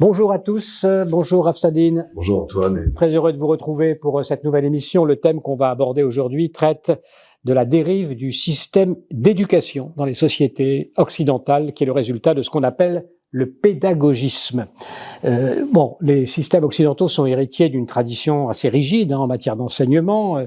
Bonjour à tous, bonjour Afsadine. Bonjour Antoine. Très heureux de vous retrouver pour cette nouvelle émission. Le thème qu'on va aborder aujourd'hui traite de la dérive du système d'éducation dans les sociétés occidentales, qui est le résultat de ce qu'on appelle le pédagogisme. Les systèmes occidentaux sont héritiers d'une tradition assez rigide en matière d'enseignement,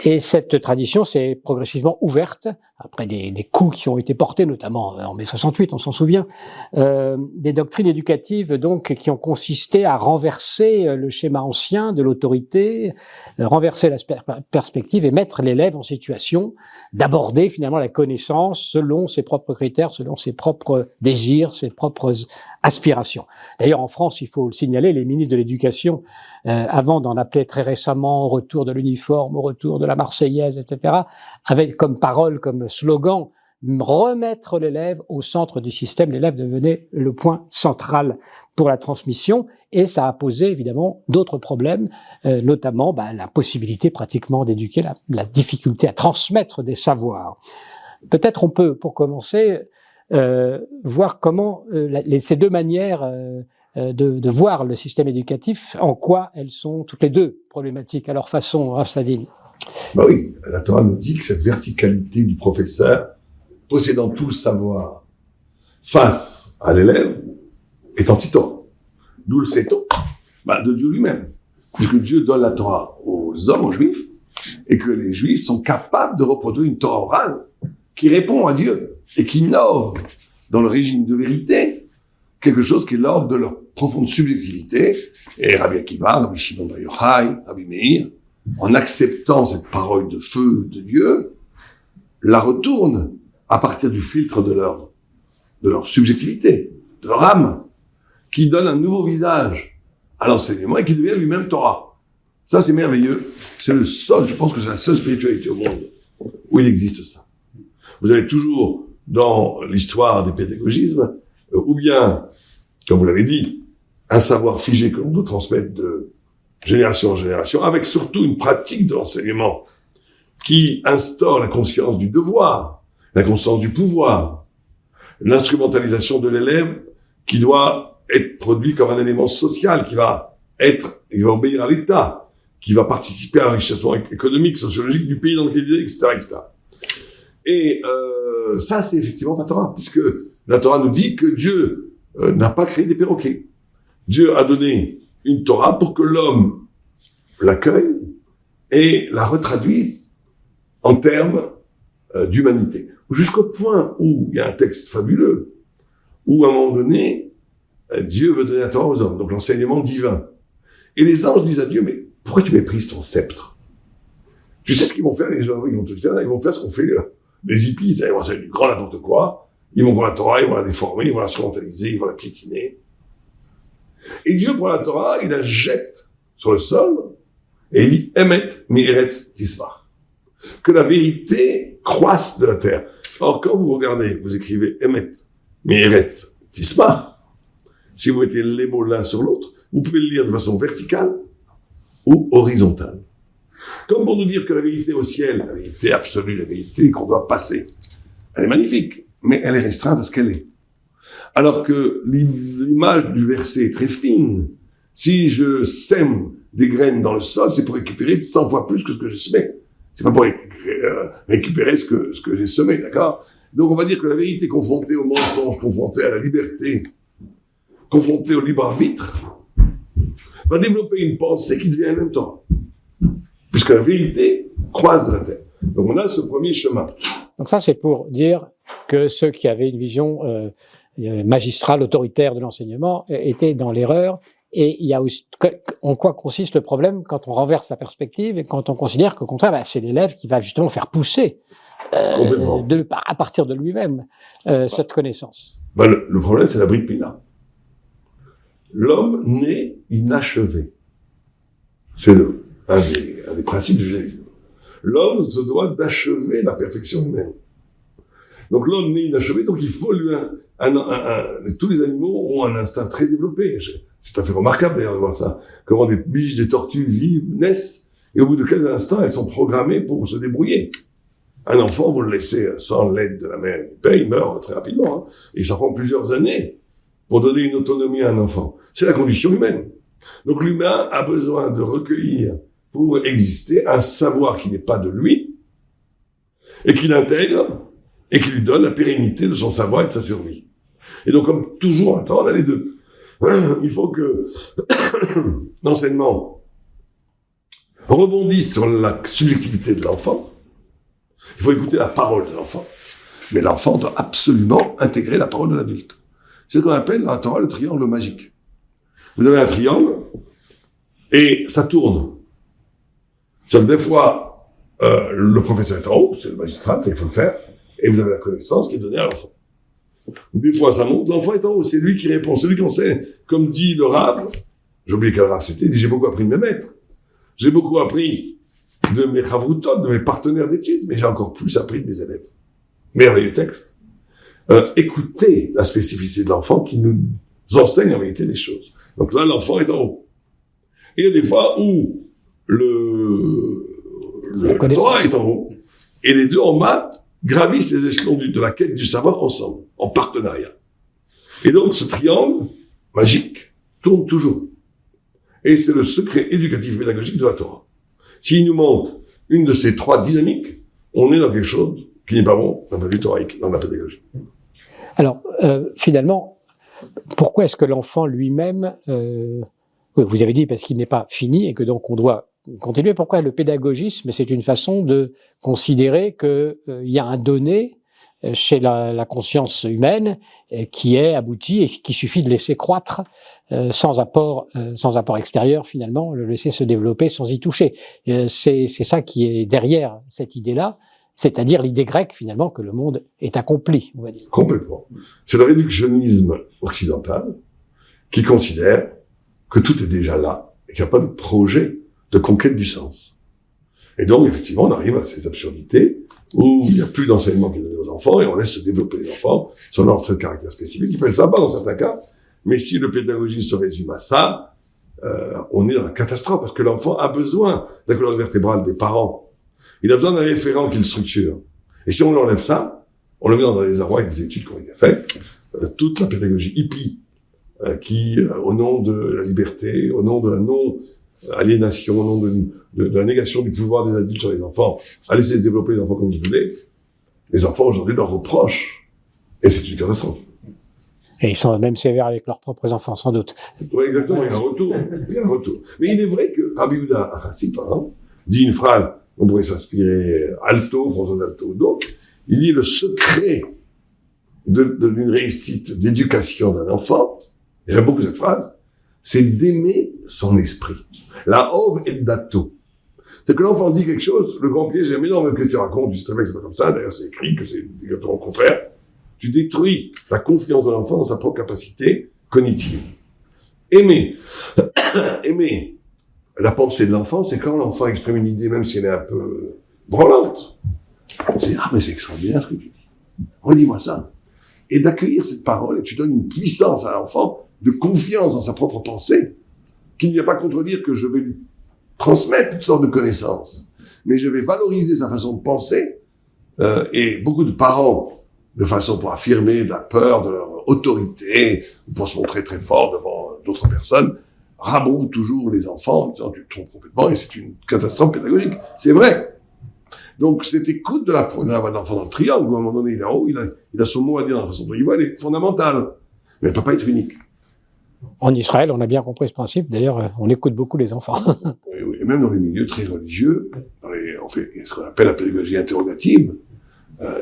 et cette tradition s'est progressivement ouverte, après des coups qui ont été portés, notamment en mai 68, on s'en souvient, des doctrines éducatives donc qui ont consisté à renverser le schéma ancien de l'autorité, renverser la perspective et mettre l'élève en situation d'aborder finalement la connaissance selon ses propres critères, selon ses propres désirs, ses propres aspirations. D'ailleurs, en France, il faut le signaler, les ministres de l'Éducation, avant d'en appeler très récemment au retour de l'uniforme, au retour de la Marseillaise, etc., avaient comme parole, comme slogan, remettre l'élève au centre du système. L'élève devenait le point central pour la transmission, et ça a posé évidemment d'autres problèmes, notamment la possibilité pratiquement d'éduquer, la difficulté à transmettre des savoirs. Peut-être on peut, pour commencer, voir comment ces deux manières de voir le système éducatif, en quoi elles sont toutes les deux problématiques à leur façon, Afsadine. Oui, la Torah nous dit que cette verticalité du professeur, possédant tout le savoir face à l'élève, est anti-Torah. D'où le sait-on de Dieu lui-même. Puisque Dieu donne la Torah aux hommes, aux Juifs, et que les Juifs sont capables de reproduire une Torah orale qui répond à Dieu et qui innove dans le régime de vérité quelque chose qui est l'ordre de leur profonde subjectivité. Et Rabbi Akiva, Rabbi Shimon bar Yochai, Rabbi Meir, en acceptant cette parole de feu de Dieu, la retournent à partir du filtre de leur subjectivité, de leur âme, qui donne un nouveau visage à l'enseignement et qui devient lui-même Torah. Ça, c'est merveilleux. C'est le seul, je pense que c'est la seule spiritualité au monde où il existe ça. Vous avez toujours, dans l'histoire des pédagogismes, ou bien, comme vous l'avez dit, un savoir figé que l'on doit transmettre de génération en génération, avec surtout une pratique de l'enseignement qui instaure la conscience du devoir, la conscience du pouvoir, l'instrumentalisation de l'élève qui doit être produit comme un élément social, qui va obéir à l'État, qui va participer à l'enrichissement économique, sociologique du pays dans lequel il est, etc., etc. Et ça, c'est effectivement la Torah, puisque la Torah nous dit que Dieu n'a pas créé des perroquets. Dieu a donné une Torah pour que l'homme l'accueille et la retraduise en termes d'humanité. Jusqu'au point où il y a un texte fabuleux, où à un moment donné, Dieu veut donner la Torah aux hommes, donc l'enseignement divin. Et les anges disent à Dieu, mais pourquoi tu méprises ton sceptre? Tu sais ce qu'ils vont faire, les gens, ils vont te le faire, ils vont faire ce qu'on fait les hippies, ils vont faire du grand n'importe quoi, ils vont prendre la Torah, ils vont la déformer, ils vont la instrumentaliser, ils vont la piétiner. Et Dieu prend la Torah, il la jette sur le sol, et il dit, Emet mi-eretz tismach. Que la vérité croisse de la terre. Alors, quand vous regardez, vous écrivez Emet mi-eretz tismach, si vous mettez les mots l'un sur l'autre, vous pouvez le lire de façon verticale ou horizontale. Comme pour nous dire que la vérité au ciel, la vérité absolue, la vérité qu'on doit passer, elle est magnifique, mais elle est restreinte à ce qu'elle est. Alors que l'image du verset est très fine. Si je sème des graines dans le sol, c'est pour récupérer 100 fois plus que ce que j'ai semé. C'est pas pour récupérer ce que j'ai semé, d'accord? Donc on va dire que la vérité confrontée au mensonge, confrontée à la liberté, confrontée au libre arbitre, va développer une pensée qui devient en même temps. Puisque la vérité croise de la terre. Donc on a ce premier chemin. Donc ça, c'est pour dire que ceux qui avaient une vision magistrale, autoritaire de l'enseignement étaient dans l'erreur. Et il y a aussi, en quoi consiste le problème quand on renverse la perspective et quand on considère qu'au contraire, c'est l'élève qui va justement faire pousser à partir de lui-même cette connaissance. Le problème, c'est la Brit Mila. L'homme naît inachevé. C'est un des principes du judaïsme. L'homme se doit d'achever la perfection humaine. Donc l'homme naît inachevé, donc il faut lui tous les animaux ont un instinct très développé. C'est tout à fait remarquable d'ailleurs de voir ça. Comment des biches, des tortues vivent, naissent, et au bout de quelques instants, elles sont programmées pour se débrouiller. Un enfant, vous le laissez sans l'aide de la mère et du père, il meurt très rapidement. Et ça prend plusieurs années pour donner une autonomie à un enfant. C'est la condition humaine. Donc l'humain a besoin de recueillir, pour exister, un savoir qui n'est pas de lui, et qu'il intègre, et qui lui donne la pérennité de son savoir et de sa survie. Et donc, comme toujours, attends, on a les deux. Il faut que l'enseignement rebondisse sur la subjectivité de l'enfant. Il faut écouter la parole de l'enfant. Mais l'enfant doit absolument intégrer la parole de l'adulte. C'est ce qu'on appelle dans la Torah le triangle magique. Vous avez un triangle, et ça tourne. C'est-à-dire que des fois, le professeur est en haut, c'est le magistrat, et il faut le faire, et vous avez la connaissance qui est donnée à l'enfant. Des fois, ça monte, l'enfant est en haut, c'est lui qui répond, c'est lui qui enseigne. Comme dit le Rav, j'ai oublié quel Rav c'était, il dit, j'ai beaucoup appris de mes maîtres. J'ai beaucoup appris de mes chavrutot, de mes partenaires d'études, mais j'ai encore plus appris de mes élèves. Merveilleux texte. Écoutez la spécificité de l'enfant qui nous enseigne en vérité des choses. Donc là, l'enfant est en haut. Il y a des fois où le Torah est en haut, et les deux en maths gravissent les échelons de la quête du savoir ensemble, en partenariat. Et donc, ce triangle magique tourne toujours. Et c'est le secret éducatif pédagogique de la Torah. S'il nous manque une de ces trois dynamiques, on est dans quelque chose qui n'est pas bon dans la vie thoraïque, dans la pédagogie. Alors, finalement, pourquoi est-ce que l'enfant lui-même, vous avez dit parce qu'il n'est pas fini et que donc on doit continuer, pourquoi le pédagogisme, c'est une façon de considérer qu'il y a un donné chez la conscience humaine qui est abouti et qu'il suffit de laisser croître sans apport extérieur finalement, le laisser se développer sans y toucher. C'est ça qui est derrière cette idée-là, c'est-à-dire l'idée grecque finalement que le monde est accompli, on va dire. Complètement. C'est le réductionnisme occidental qui considère que tout est déjà là et qu'il n'y a pas de projet de conquête du sens. Et donc, effectivement, on arrive à ces absurdités où il n'y a plus d'enseignement qui est donné aux enfants et on laisse se développer les enfants sur leur trait de caractère spécifique. Ils peuvent être sympas dans certains cas, mais si le pédagogisme se résume à ça, on est dans la catastrophe parce que l'enfant a besoin de la colonne vertébrale des parents. Il a besoin d'un référent qui le structure. Et si on lui enlève ça, on le met dans les arrois avec des études qui ont été faites, toute la pédagogie hippie, qui, au nom de la liberté, au nom de la non-aliénation, au nom de la négation du pouvoir des adultes sur les enfants, a laissé se développer les enfants comme ils voulaient, les enfants aujourd'hui leur reprochent. Et c'est une catastrophe. Et ils sont même sévères avec leurs propres enfants, sans doute. Oui, exactement, il y a un retour. Mais il est vrai que Rabbi Yehuda Arassi, par exemple, dit une phrase, on pourrait s'inspirer Alto, François Alto ou d'autres, il dit le secret d'une réussite d'éducation d'un enfant, et j'aime beaucoup cette phrase, c'est d'aimer son esprit. La ov et dato. C'est que l'enfant dit quelque chose, le grand piège, mais non, mais que tu racontes, tu sais que c'est pas comme ça, d'ailleurs c'est écrit que c'est exactement le contraire. Tu détruis la confiance de l'enfant dans sa propre capacité cognitive. Aimer la pensée de l'enfant, c'est quand l'enfant exprime une idée, même si elle est un peu branlante. C'est, mais c'est extraordinaire ce que tu dis. Redis-moi ça. Et d'accueillir cette parole, et tu donnes une puissance à l'enfant de confiance dans sa propre pensée, qui ne vient pas contredire que je vais lui transmettre toutes sortes de connaissances, mais je vais valoriser sa façon de penser, et beaucoup de parents, de façon pour affirmer de la peur, de leur autorité, pour se montrer très fort devant d'autres personnes, rabrouent toujours les enfants en disant tu te trompes complètement et c'est une catastrophe pédagogique. C'est vrai. Donc cette écoute de la voix de l'enfant dans le triangle, où à un moment donné il est en haut, il a son mot à dire dans la façon dont il voit, elle est fondamentale. Mais elle ne peut pas être unique. En Israël, on a bien compris ce principe. D'ailleurs, on écoute beaucoup les enfants. Oui, et même dans les milieux très religieux, on fait ce qu'on appelle la pédagogie interrogative,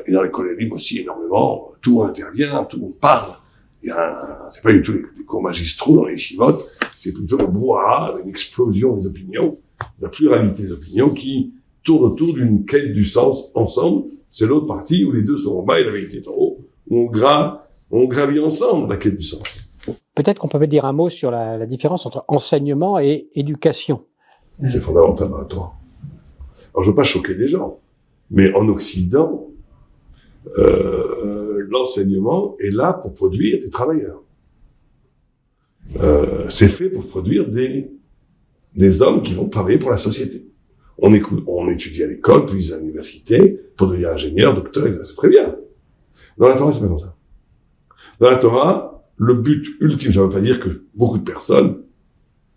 et dans les collèges aussi énormément, tout intervient, tout le monde parle. C'est pas du tout les cours magistraux dans les chivotes, c'est plutôt le brouhaha, une explosion des opinions, la pluralité des opinions qui tourne autour d'une quête du sens ensemble. C'est l'autre partie où les deux sont en bas et la vérité est en haut, où on gravit ensemble la quête du sens. Peut-être qu'on peut dire un mot sur la différence entre enseignement et éducation. C'est fondamental dans la Torah. Alors je veux pas choquer les gens, mais en Occident, l'enseignement est là pour produire des travailleurs. C'est fait pour produire des hommes qui vont travailler pour la société. On étudie à l'école, puis à l'université, pour devenir ingénieur, docteur, c'est très bien. Dans la Torah, c'est pas comme ça. Dans la Torah, le but ultime, ça ne veut pas dire que beaucoup de personnes,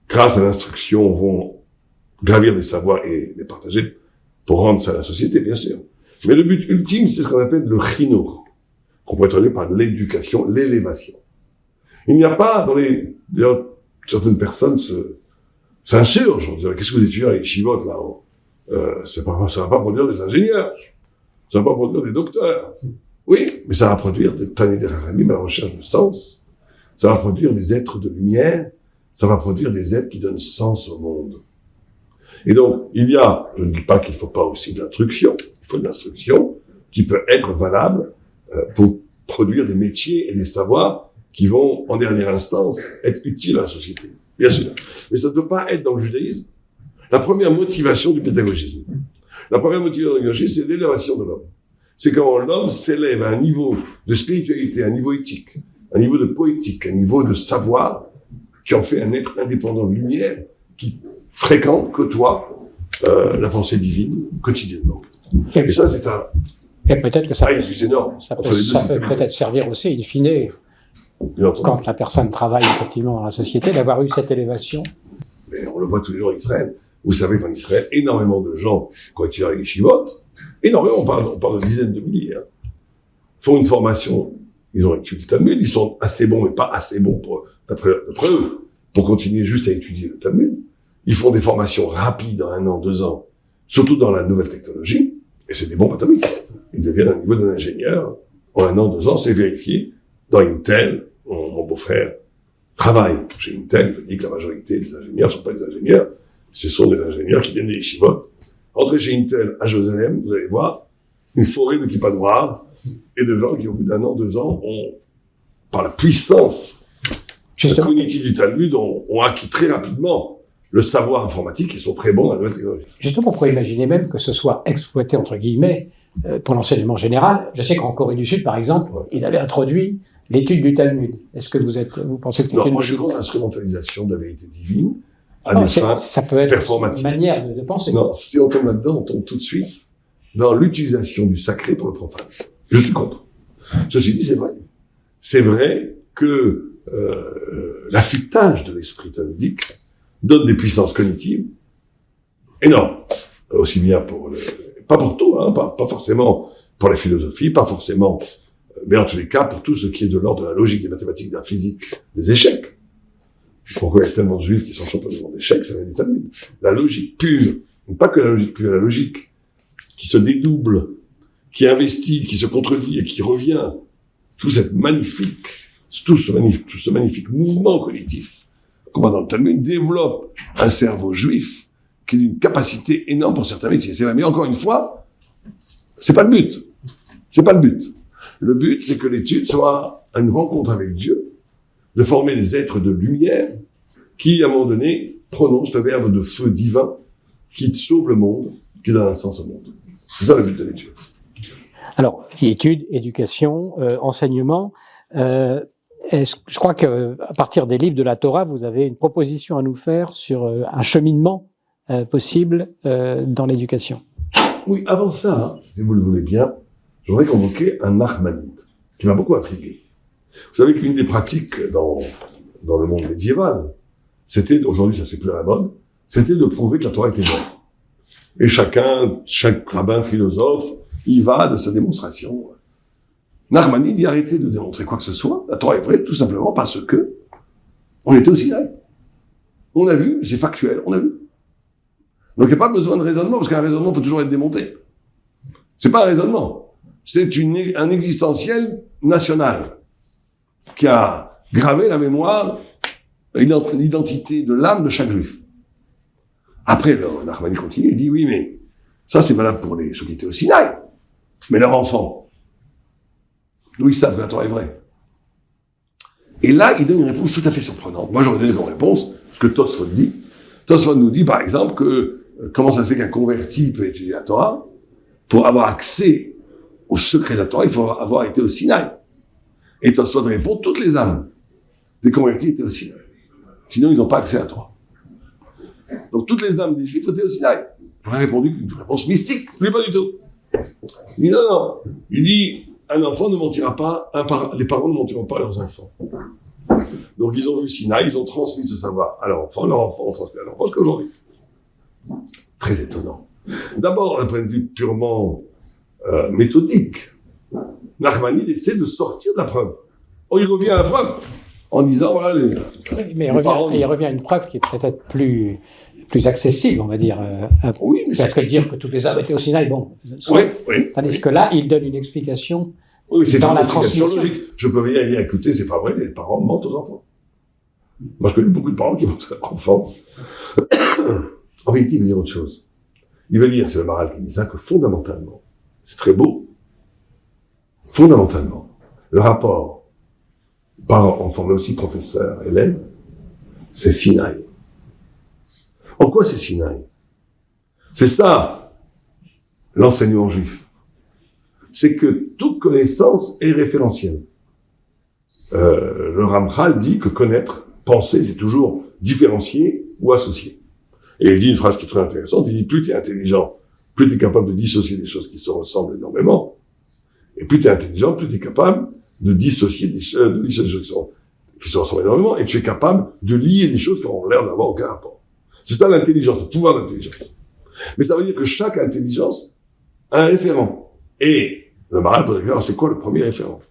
grâce à l'instruction, vont gravir des savoirs et les partager pour rendre ça à la société, bien sûr. Mais le but ultime, c'est ce qu'on appelle le chinour, qu'on pourrait traduire par l'éducation, l'élévation. Il n'y a pas d'ailleurs, certaines personnes s'insurgent en disant, qu'est-ce que vous étudiez les chivotes, là? Ça va pas produire des ingénieurs. Ça va pas produire des docteurs. Oui, mais ça va produire des Tanei Rachamim à la recherche de sens. Ça va produire des êtres de lumière. Ça va produire des êtres qui donnent sens au monde. Et donc, je ne dis pas qu'il ne faut pas aussi de l'instruction. Il faut de l'instruction qui peut être valable pour produire des métiers et des savoirs qui vont, en dernière instance, être utiles à la société. Bien sûr. Mais ça ne peut pas être dans le judaïsme la première motivation du pédagogisme. La première motivation du pédagogisme, c'est l'élévation de l'homme. C'est quand l'homme s'élève à un niveau de spiritualité, à un niveau éthique, un niveau de poétique, un niveau de savoir, qui en fait un être indépendant de lumière, qui fréquente, côtoie la pensée divine quotidiennement. Et ça, c'est un... Et peut-être que ça peut, énorme, ça peut peut-être servir aussi, in fine, quand la personne travaille effectivement dans la société, d'avoir eu cette élévation. Mais on le voit tous les jours en Israël. Vous savez qu'en Israël, énormément de gens qui ont étudié les yeshivot, énormément, on parle de dizaines de milliers, font une formation, ils ont étudié le Talmud, ils sont assez bons, mais pas assez bons d'après eux, pour continuer juste à étudier le Talmud. Ils font des formations rapides en 1 an, 2 ans, surtout dans la nouvelle technologie, et c'est des bombes atomiques. Ils deviennent à un niveau d'un ingénieur, en 1 an, 2 ans, c'est vérifié. Dans Intel, mon beau-frère travaille chez Intel, il dit que la majorité des ingénieurs ne sont pas des ingénieurs, ce sont des ingénieurs qui viennent des yeshivot. Entrez chez Intel à Jérusalem, vous allez voir une forêt de kippa noirs et de gens qui, au bout d'1 an, 2 ans, par la puissance cognitive du Talmud, ont acquis très rapidement le savoir informatique, ils sont très bons dans la nouvelle technologie. Justement, on pourrait imaginer même que ce soit exploité, entre guillemets, pour l'enseignement général. Je sais qu'en Corée du Sud, par exemple, ils avaient introduit l'étude du Talmud. Est-ce que vous pensez que c'est moi, je suis contre l'instrumentalisation de la vérité divine à des fins ça peut être performatives. Une manière de penser. Non, si on tombe là-dedans, on tombe tout de suite dans l'utilisation du sacré pour le profane. Je suis contre. Ceci dit, c'est vrai. C'est vrai que l'affûtage de l'esprit talmudique donne des puissances cognitives énormes. Aussi bien pas pour tout, pas forcément pour la philosophie, pas forcément, mais en tous les cas pour tout ce qui est de l'ordre de la logique, des mathématiques, de la physique, des échecs. Pourquoi il y a tellement de juifs qui sont champions du monde d'échecs, ça vient du Talmud. La logique pure, pas que la logique pure, la logique qui se dédouble, qui investit, qui se contredit et qui revient, tout ce magnifique mouvement cognitif qu'on voit dans le Talmud développe un cerveau juif qui a une capacité énorme pour certains métiers. C'est vrai, mais encore une fois, c'est pas le but. C'est pas le but. Le but, c'est que l'étude soit une rencontre avec Dieu, de former des êtres de lumière qui, à un moment donné, prononcent le verbe de feu divin qui sauve le monde, qui donne un sens au monde. C'est ça le but de l'étude. Alors, études, éducation, enseignement. Je crois que à partir des livres de la Torah, vous avez une proposition à nous faire sur un cheminement possible dans l'éducation. Oui, avant ça, si vous le voulez bien, j'aurais convoqué un Nachmanide qui m'a beaucoup intrigué. Vous savez qu'une des pratiques dans le monde médiéval, c'était, aujourd'hui ça c'est plus à la mode, c'était de prouver que la Torah était bonne. Et chaque rabbin philosophe, y va de sa démonstration. Nachmanide dit arrêtez de démontrer quoi que ce soit, la Torah est vraie tout simplement parce que on était aussi là. On a vu, c'est factuel, on a vu. Donc il n'y a pas besoin de raisonnement, parce qu'un raisonnement peut toujours être démonté. C'est pas un raisonnement, c'est un existentiel national qui a gravé la mémoire, l'identité de l'âme de chaque juif. Après, Nachmanide continue, il dit oui, mais ça c'est valable pour ceux qui étaient au Sinaï, mais leurs enfants, d'où ils savent que la Torah est vraie. Et là, il donne une réponse tout à fait surprenante. Moi, j'aurais donné comme réponse ce que Tosfot dit. Tosfot nous dit, par exemple, que comment ça se fait qu'un converti peut étudier la Torah? Pour avoir accès au secret de la Torah, il faut avoir été au Sinaï. Et Tosfot répond, toutes les âmes des convertis étaient au Sinaï. Sinon, ils n'ont pas accès à la Torah. Donc, toutes les âmes des Juifs étaient au Sinaï. J'aurais répondu qu'une réponse mystique. Mais pas du tout. Il dit non. Il dit, un enfant ne mentira pas, les parents ne mentiront pas à leurs enfants. Donc ils ont vu Sinaï, ils ont transmis ce savoir à leur enfant ont transmis à leur enfant jusqu'à aujourd'hui. Très étonnant. D'abord, d'un point de vue purement méthodique, Nachmanides essaie de sortir de la preuve. Il revient à la preuve en disant voilà les. Mais il revient à une preuve qui est peut-être plus accessible, on va dire. Oui, mais parce que dire que tous les hommes étaient au Sinaï, bon. Oui. Tandis que là, il donne une explication. Oui, c'est dans une la explication transmission logique. Je peux venir dire, écoutez, c'est pas vrai, les parents mentent aux enfants. Moi, je connais beaucoup de parents qui mentent à leurs enfants. En réalité, il veut dire autre chose. Il veut dire, c'est le Maharal qui dit ça, que fondamentalement, c'est très beau, fondamentalement, le rapport parent-enfant, mais aussi professeur-élève, c'est Sinaï. En quoi c'est Sinaï? C'est ça, l'enseignement juif. C'est que toute connaissance est référentielle. Le Ramchal dit que connaître, penser, c'est toujours différencier ou associer. Et il dit une phrase qui est très intéressante, il dit plus tu es intelligent, plus tu es capable de dissocier des choses qui se ressemblent énormément, et plus tu es intelligent, plus tu es capable de dissocier des choses qui se ressemblent énormément, et tu es capable de lier des choses qui ont l'air d'avoir aucun rapport. C'est ça l'intelligence, le pouvoir d'intelligence. Mais ça veut dire que chaque intelligence a un référent. Et le Maharal pose la question, c'est quoi le premier référent?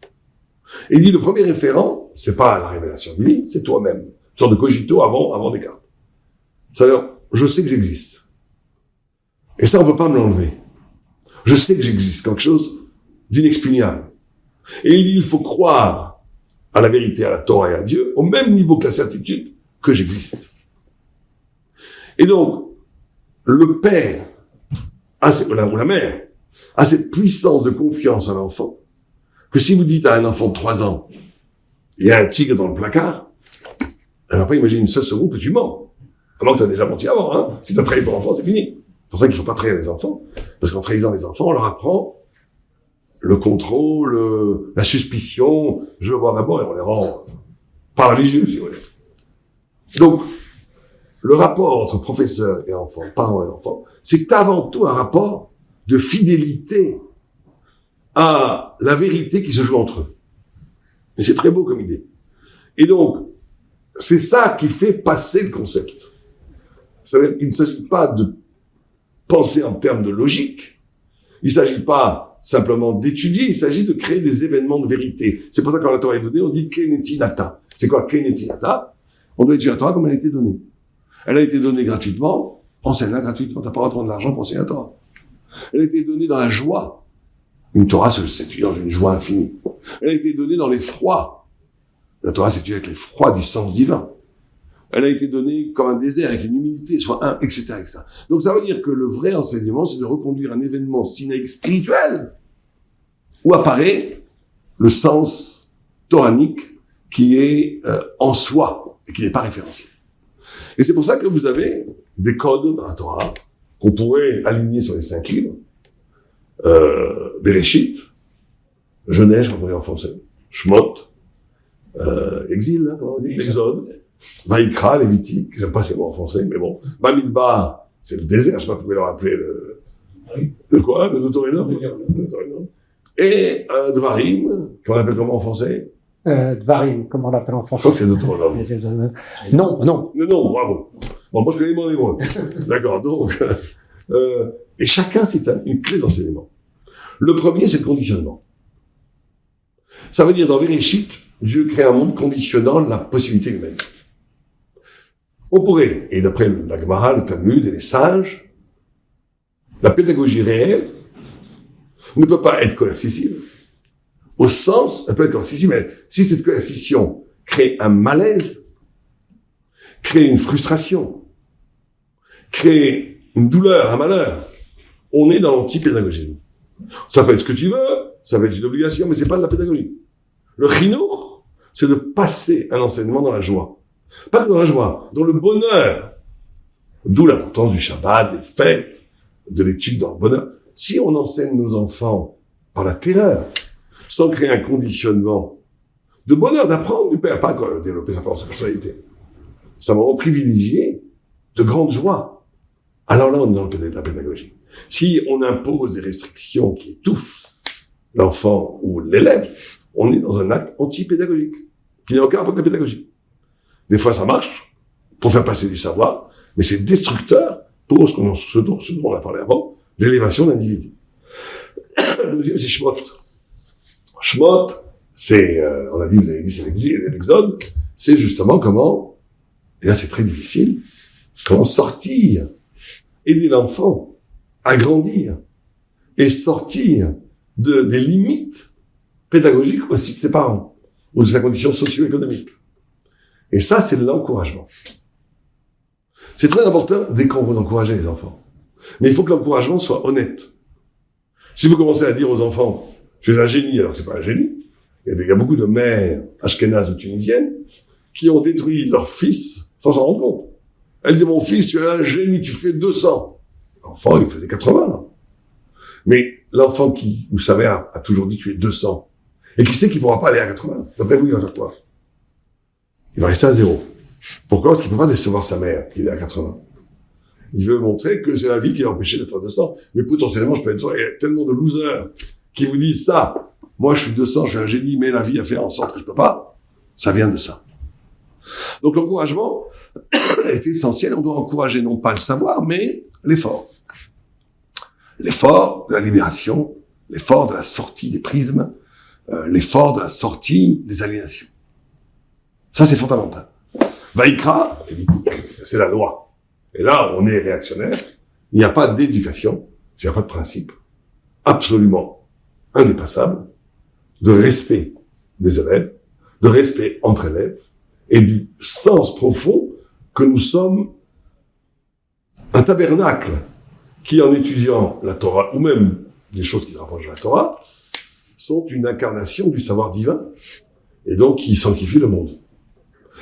Et il dit, le premier référent, c'est pas la révélation divine, c'est toi-même. Une sorte de cogito avant Descartes. C'est-à-dire, je sais que j'existe. Et ça, on peut pas me l'enlever. Je sais que j'existe, quelque chose d'inexpugnable. Et il dit, il faut croire à la vérité, à la Torah et à Dieu, au même niveau que la certitude que j'existe. Et donc, le père, ou la mère, a cette puissance de confiance à l'enfant, que si vous dites à un enfant de 3 ans, il y a un tigre dans le placard, elle va pas imaginer une seule seconde que tu mens. Alors que tu as déjà menti avant, hein. Si tu as trahi ton enfant, c'est fini. C'est pour ça qu'il faut pas trahir les enfants. Parce qu'en trahissant les enfants, on leur apprend le contrôle, la suspicion, je veux voir d'abord, et on les rend pas religieux, si vous voulez. Donc, le rapport entre professeur et enfant, parent et enfant, c'est avant tout un rapport de fidélité à la vérité qui se joue entre eux. Et c'est très beau comme idée. Et donc, c'est ça qui fait passer le concept. Il ne s'agit pas de penser en termes de logique. Il ne s'agit pas simplement d'étudier, il s'agit de créer des événements de vérité. C'est pour ça que quand la Torah est donnée, on dit Keneti Nata. C'est quoi Keneti Nata? On doit étudier la Torah comme elle a été donnée. Elle a été donnée gratuitement, enseigne-la gratuitement. T'as pas à prendre de l'argent pour enseigner la Torah. Elle a été donnée dans la joie. Une Torah s'étudie dans une joie infinie. Elle a été donnée dans les froids. La Torah s'étudie avec les froids du sens divin. Elle a été donnée comme un désert, avec une humilité, etc., etc. Donc ça veut dire que le vrai enseignement, c'est de reconduire un événement sinaïque spirituel, où apparaît le sens toranique qui est en soi, et qui n'est pas référencié. Et c'est pour ça que vous avez des codes dans la Torah, qu'on pourrait aligner sur les 5 livres, Bereshit, Genèse, comme on dit en français, Shemot, Exil, hein, comment on dit, Exode, Vaïkra, Lévitique, j'aime pas ces mots en français, mais bon, Bamidbar, c'est le désert, je sais pas pourquoi leur appeler le quoi, le Deutéronome, et Dvarim, qu'on appelle comment en français? Dvarim, comment on l'appelle en Je français? crois que c'est Deutéronome. Non, bravo. Bon, moi je connais mon hébreu. D'accord, donc, et chacun c'est une clé d'enseignement. Le premier, c'est le conditionnement. Ça veut dire, dans Bereshit, Dieu crée un monde conditionnant la possibilité humaine. On pourrait, et d'après la Gemara, le Talmud et les sages, la pédagogie réelle ne peut pas être coercitive. Au sens, elle peut être coercitive, mais si cette coercition crée un malaise, crée une frustration, crée une douleur, un malheur, on est dans l'anti-pédagogie. Ça peut être ce que tu veux, ça peut être une obligation, mais c'est pas de la pédagogie. Le chinour, c'est de passer un enseignement dans la joie. Pas que dans la joie, dans le bonheur. D'où l'importance du Shabbat, des fêtes, de l'étude dans le bonheur. Si on enseigne nos enfants par la terreur, sans créer un conditionnement de bonheur, d'apprendre du père, pas quoi, développer sa personnalité. C'est un moment privilégié de grande joie. Alors là, on est dans la pédagogie. Si on impose des restrictions qui étouffent l'enfant ou l'élève, on est dans un acte anti-pédagogique. qui n'a aucun rapport avec la pédagogie. Des fois, ça marche pour faire passer du savoir, mais c'est destructeur pour ce dont on a parlé avant, l'élévation de l'individu. Le deuxième, c'est Shemot. Shemot, c'est, on a dit, vous avez dit, c'est l'Exode, c'est justement comment, et là c'est très difficile, comment sortir, aider l'enfant à grandir, et sortir des limites pédagogiques aussi de ses parents, ou de sa condition socio-économique. Et ça, c'est de l'encouragement. C'est très important dès qu'on veut encourager les enfants. Mais il faut que l'encouragement soit honnête. Si vous commencez à dire aux enfants, tu es un génie, alors que c'est pas un génie, il y a beaucoup de mères ashkénazes ou tunisiennes qui ont détruit leur fils sans s'en rendre compte. Elle dit, mon fils, tu es un génie, tu fais 200. L'enfant, il faisait 80. Mais l'enfant qui, vous savez, a toujours dit, tu es 200. Et qui sait qu'il pourra pas aller à 80. D'après vous, il va faire quoi? Il va rester à 0. Pourquoi? Parce qu'il peut pas décevoir sa mère, qui est à 80. Il veut montrer que c'est la vie qui l'a empêché d'être à 200. Mais potentiellement, il y a tellement de losers qui vous disent ça. Moi, je suis 200, je suis un génie, mais la vie a fait en sorte que je peux pas. Ça vient de ça. Donc, l'encouragement est essentiel. On doit encourager non pas le savoir, mais l'effort. L'effort de la libération, l'effort de la sortie des prismes, l'effort de la sortie des aliénations. Ça, c'est fondamental. Vaïkra, c'est la loi. Et là, on est réactionnaire. Il n'y a pas d'éducation, il n'y a pas de principe absolument indépassable de respect des élèves, de respect entre élèves et du sens profond que nous sommes un tabernacle qui, en étudiant la Torah, ou même des choses qui se rapprochent de la Torah, sont une incarnation du savoir divin et donc qui sanctifie le monde.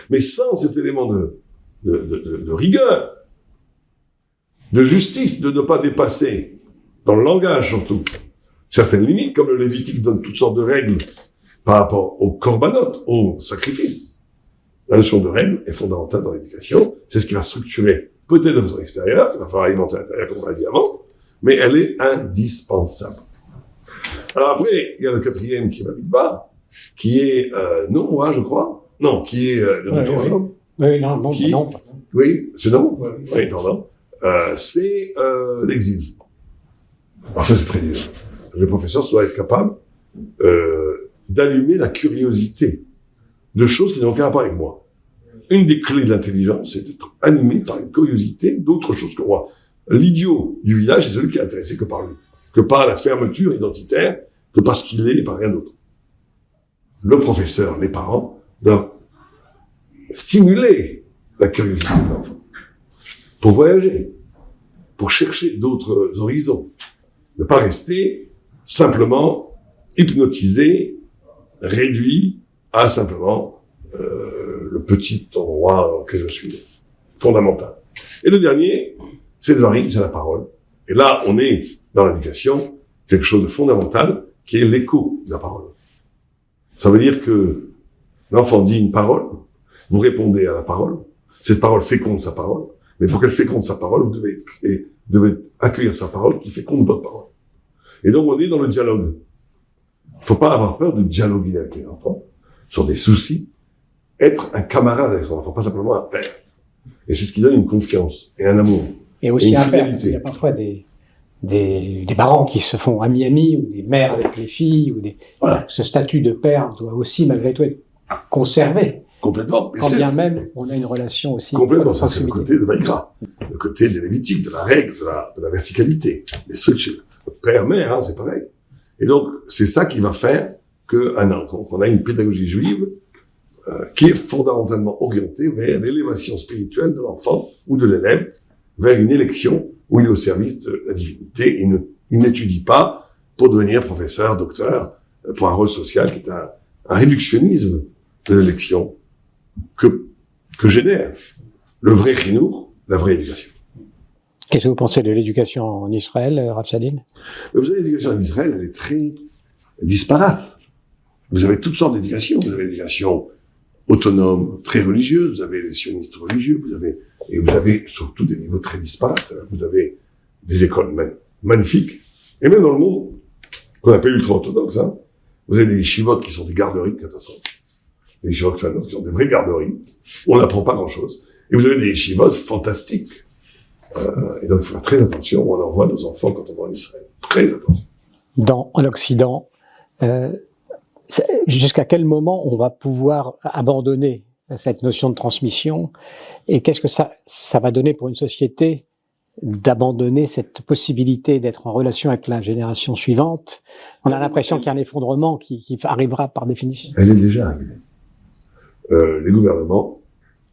Mais sans cet élément de rigueur, de justice, de ne pas dépasser, dans le langage surtout, certaines limites, comme le Lévitique donne toutes sortes de règles par rapport aux korbanot, aux sacrifices. La notion de règle est fondamentale dans l'éducation, c'est ce qui va structurer, peut-être de façon extérieure, il va falloir alimenter l'intérieur comme on l'a dit avant, mais elle est indispensable. Alors après, il y a le quatrième qui va vite bas, qui est non, je crois, non, qui est le retour à l'homme. Oui, non, non, qui, non. Oui, c'est non. Oui, pardon. C'est l'exil. Alors ça, c'est très dur. Le professeur doit être capable d'allumer la curiosité de choses qui n'ont aucun rapport avec moi. Une des clés de l'intelligence, c'est d'être animé par une curiosité d'autre chose que moi. L'idiot du village, c'est celui qui est intéressé que par lui, que par la fermeture identitaire, que par ce qu'il est et par rien d'autre. Le professeur, les parents, doivent stimuler la curiosité de l'enfant pour voyager, pour chercher d'autres horizons, ne pas rester simplement hypnotisé, réduit à simplement le petit endroit dans lequel je suis, fondamental. Et le dernier, c'est le varim, c'est la parole. Et là, on est dans l'éducation quelque chose de fondamental qui est l'écho de la parole. Ça veut dire que l'enfant dit une parole, vous répondez à la parole, cette parole féconde sa parole, mais pour qu'elle féconde sa parole, vous devez accueillir sa parole qui féconde votre parole. Et donc on est dans le dialogue. Il ne faut pas avoir peur de dialoguer avec les enfants sur des soucis, être un camarade avec son enfant, pas simplement un père. Et c'est ce qui donne une confiance et un amour. Et aussi un père, fidélité. il y a parfois des parents qui se font amis-amis, ou des mères avec les filles, ou des... Voilà. Ce statut de père doit aussi, malgré tout, être conservé. Complètement. Quand bien même, on a une relation aussi. Complètement. Ça, c'est le côté de Vaïkra. Le côté des Lévitiques, de la règle, de la verticalité, des structures. Père-mère, hein, c'est pareil. Et donc, c'est ça qui va faire qu'on a une pédagogie juive qui est fondamentalement orientée vers l'élévation spirituelle de l'enfant ou de l'élève, vers une élection où il est au service de la divinité. Il n'étudie pas pour devenir professeur, docteur, pour un rôle social qui est un réductionnisme de l'élection que génère le vrai chinour, la vraie éducation. Qu'est-ce que vous pensez de l'éducation en Israël, Rav Sadine? Vous savez, l'éducation en Israël, elle est très disparate. Vous avez toutes sortes d'éducations. Vous avez l'éducation autonome, très religieuse. Vous avez les sionistes religieux. Vous avez surtout des niveaux très disparates. Vous avez des écoles magnifiques. Et même dans le monde qu'on appelle ultra-orthodoxe, hein, vous avez des yeshivot qui sont des garderies de catastrophe. Les yeshivot qui ont des vraies garderies, où on n'apprend pas grand-chose. Et vous avez des yeshivot fantastiques. Et donc, il faut faire très attention où on envoie nos enfants quand on va en Israël. Très attention. En Occident, jusqu'à quel moment on va pouvoir abandonner cette notion de transmission, et qu'est-ce que ça va donner pour une société d'abandonner cette possibilité d'être en relation avec la génération suivante? On a l'impression qu'il y a un effondrement qui arrivera par définition. Elle est déjà arrivée. Les gouvernements,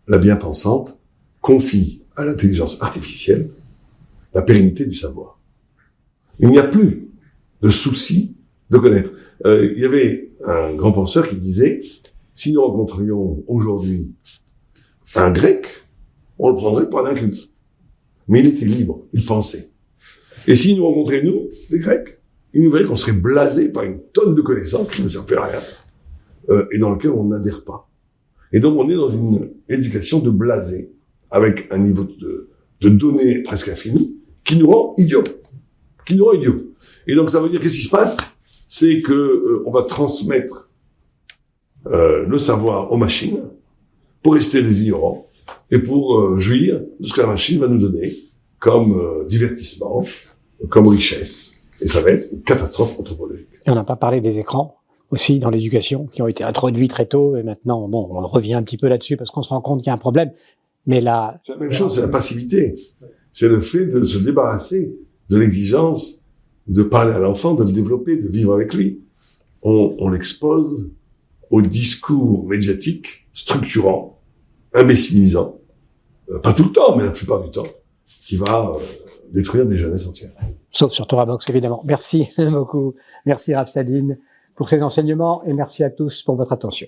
la bien-pensante, confient à l'intelligence artificielle la pérennité du savoir. Il n'y a plus de souci de connaître. Il y avait un grand penseur qui disait, si nous rencontrions aujourd'hui un grec, on le prendrait pour un inculte. Mais il était libre, il pensait. Et s'il nous rencontrait, nous, les Grecs, il nous verrait qu'on serait blasé par une tonne de connaissances qui ne servent à rien, et dans lequel on n'adhère pas. Et donc on est dans une éducation de blasé, avec un niveau de données presque infini, qui nous rend idiots. Et donc ça veut dire, qu'est-ce qui se passe? C'est que on va transmettre le savoir aux machines pour rester des ignorants et pour jouir de ce que la machine va nous donner comme divertissement, comme richesse. Et ça va être une catastrophe anthropologique. Et on n'a pas parlé des écrans aussi dans l'éducation, qui ont été introduits très tôt, et maintenant, bon, on revient un petit peu là-dessus parce qu'on se rend compte qu'il y a un problème. Mais là, c'est la même chose, c'est la passivité. C'est le fait de se débarrasser de l'exigence de parler à l'enfant, de le développer, de vivre avec lui. On l'expose au discours médiatique structurant, imbécilisant, pas tout le temps, mais la plupart du temps, qui va détruire des jeunesses entières. Sauf sur Torah Box, évidemment. Merci beaucoup. Merci Rav Sadine pour ces enseignements, et merci à tous pour votre attention.